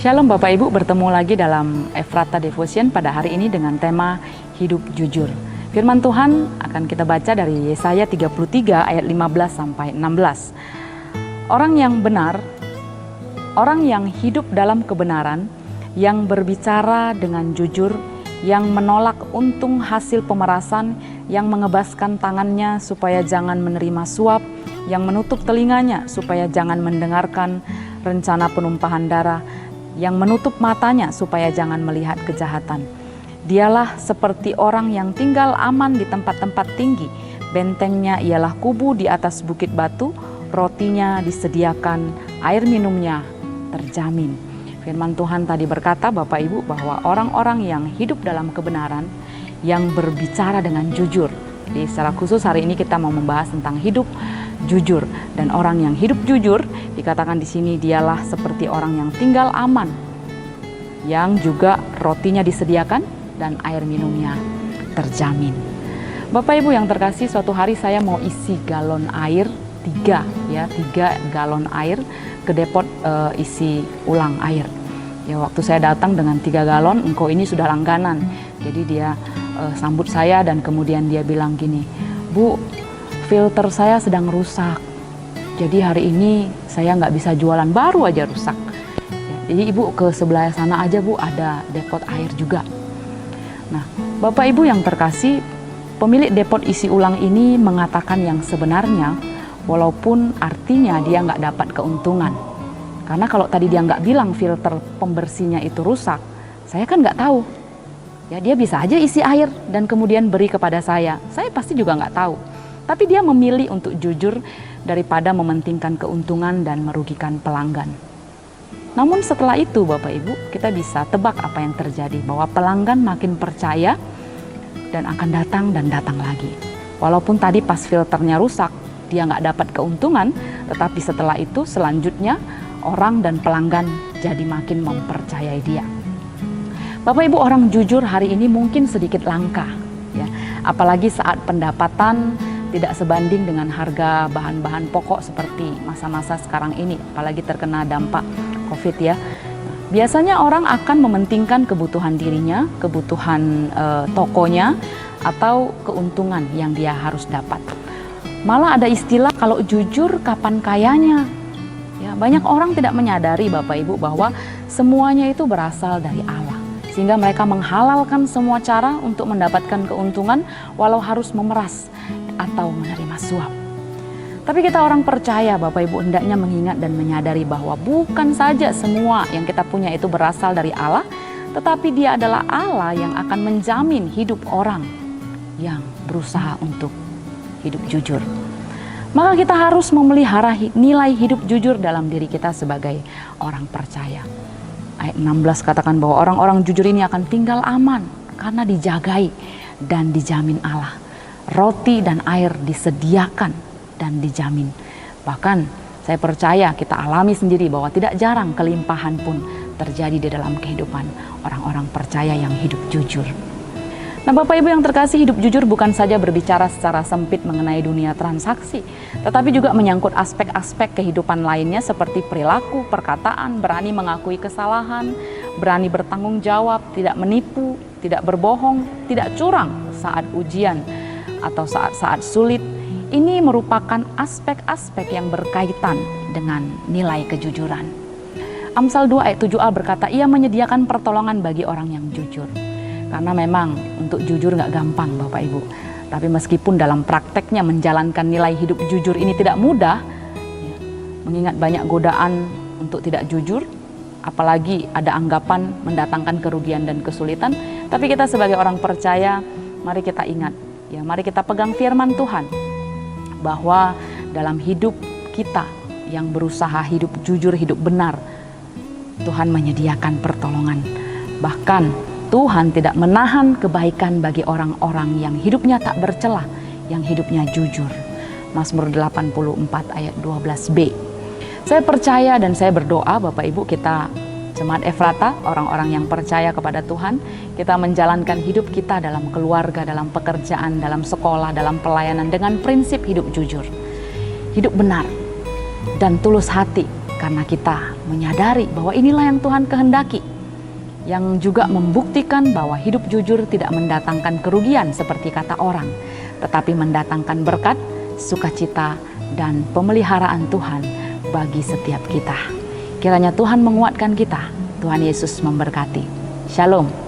Shalom Bapak Ibu, bertemu lagi dalam Ephrata Devotion pada hari ini dengan tema Hidup Jujur. Firman Tuhan akan kita baca dari Yesaya 33 ayat 15 sampai 16. Orang yang benar, orang yang hidup dalam kebenaran, yang berbicara dengan jujur, yang menolak untung hasil pemerasan, yang mengebaskan tangannya supaya jangan menerima suap, yang menutup telinganya supaya jangan mendengarkan rencana penumpahan darah, yang menutup matanya supaya jangan melihat kejahatan. Dialah seperti orang yang tinggal aman di tempat-tempat tinggi. Bentengnya ialah kubu di atas bukit batu, rotinya disediakan, air minumnya terjamin. Firman Tuhan tadi berkata Bapak Ibu bahwa orang-orang yang hidup dalam kebenaran, yang berbicara dengan jujur. Jadi secara khusus hari ini kita mau membahas tentang hidup jujur, dan orang yang hidup jujur dikatakan di sini dialah seperti orang yang tinggal aman, yang juga rotinya disediakan dan air minumnya terjamin. Bapak Ibu yang terkasih, suatu hari saya mau isi galon air 3 galon air ke depot isi ulang air. Ya, waktu saya datang dengan 3 galon, engkau ini sudah langganan. Jadi dia sambut saya dan kemudian dia bilang gini, "Bu, filter saya sedang rusak. Jadi hari ini saya nggak bisa jualan, baru aja rusak. Jadi Ibu ke sebelah sana aja Bu, ada depot air juga." Nah, Bapak Ibu yang terkasih, pemilik depot isi ulang ini mengatakan yang sebenarnya, walaupun artinya dia nggak dapat keuntungan. Karena kalau tadi dia nggak bilang filter pembersihnya itu rusak, saya kan nggak tahu. Ya, dia bisa aja isi air dan kemudian beri kepada saya pasti juga nggak tahu. Tapi dia memilih untuk jujur daripada mementingkan keuntungan dan merugikan pelanggan. Namun setelah itu Bapak Ibu, kita bisa tebak apa yang terjadi, bahwa pelanggan makin percaya dan akan datang lagi. Walaupun tadi pas filternya rusak, dia nggak dapat keuntungan, tetapi setelah itu selanjutnya orang dan pelanggan jadi makin mempercayai dia. Bapak Ibu, orang jujur hari ini mungkin sedikit langka, ya. Apalagi saat pendapatan tidak sebanding dengan harga bahan-bahan pokok seperti masa-masa sekarang ini, apalagi terkena dampak COVID ya. Biasanya orang akan mementingkan kebutuhan dirinya, kebutuhan tokonya, atau keuntungan yang dia harus dapat. Malah ada istilah kalau jujur kapan kayanya. Ya, banyak orang tidak menyadari Bapak Ibu bahwa semuanya itu berasal dari Allah. Sehingga mereka menghalalkan semua cara untuk mendapatkan keuntungan walau harus memeras atau menerima suap. Tapi kita orang percaya Bapak Ibu hendaknya mengingat dan menyadari bahwa bukan saja semua yang kita punya itu berasal dari Allah, tetapi Dia adalah Allah yang akan menjamin hidup orang yang berusaha untuk hidup jujur. Maka kita harus memelihara nilai hidup jujur dalam diri kita sebagai orang percaya. Ayat 16 katakan bahwa orang-orang jujur ini akan tinggal aman karena dijagai dan dijamin Allah. Roti dan air disediakan dan dijamin. Bahkan saya percaya kita alami sendiri bahwa tidak jarang kelimpahan pun terjadi di dalam kehidupan orang-orang percaya yang hidup jujur. Nah Bapak Ibu yang terkasih, hidup jujur bukan saja berbicara secara sempit mengenai dunia transaksi, tetapi juga menyangkut aspek-aspek kehidupan lainnya seperti perilaku, perkataan, berani mengakui kesalahan, berani bertanggung jawab, tidak menipu, tidak berbohong, tidak curang saat ujian atau saat-saat sulit. Ini merupakan aspek-aspek yang berkaitan dengan nilai kejujuran. Amsal 2 ayat 7a berkata, Ia menyediakan pertolongan bagi orang yang jujur. Karena memang untuk jujur nggak gampang Bapak Ibu. Tapi meskipun dalam prakteknya menjalankan nilai hidup jujur ini tidak mudah, ya, mengingat banyak godaan untuk tidak jujur, apalagi ada anggapan mendatangkan kerugian dan kesulitan. Tapi kita sebagai orang percaya, mari kita ingat, ya, mari kita pegang firman Tuhan, bahwa dalam hidup kita yang berusaha hidup jujur, hidup benar, Tuhan menyediakan pertolongan. Bahkan Tuhan tidak menahan kebaikan bagi orang-orang yang hidupnya tak bercelah, yang hidupnya jujur. Mazmur 84 ayat 12b. Saya percaya dan saya berdoa Bapak Ibu, kita Jemaat Ephrata, orang-orang yang percaya kepada Tuhan, kita menjalankan hidup kita dalam keluarga, dalam pekerjaan, dalam sekolah, dalam pelayanan dengan prinsip hidup jujur, hidup benar, dan tulus hati karena kita menyadari bahwa inilah yang Tuhan kehendaki, yang juga membuktikan bahwa hidup jujur tidak mendatangkan kerugian seperti kata orang, tetapi mendatangkan berkat, sukacita, dan pemeliharaan Tuhan bagi setiap kita. Kiranya Tuhan menguatkan kita. Tuhan Yesus memberkati. Shalom.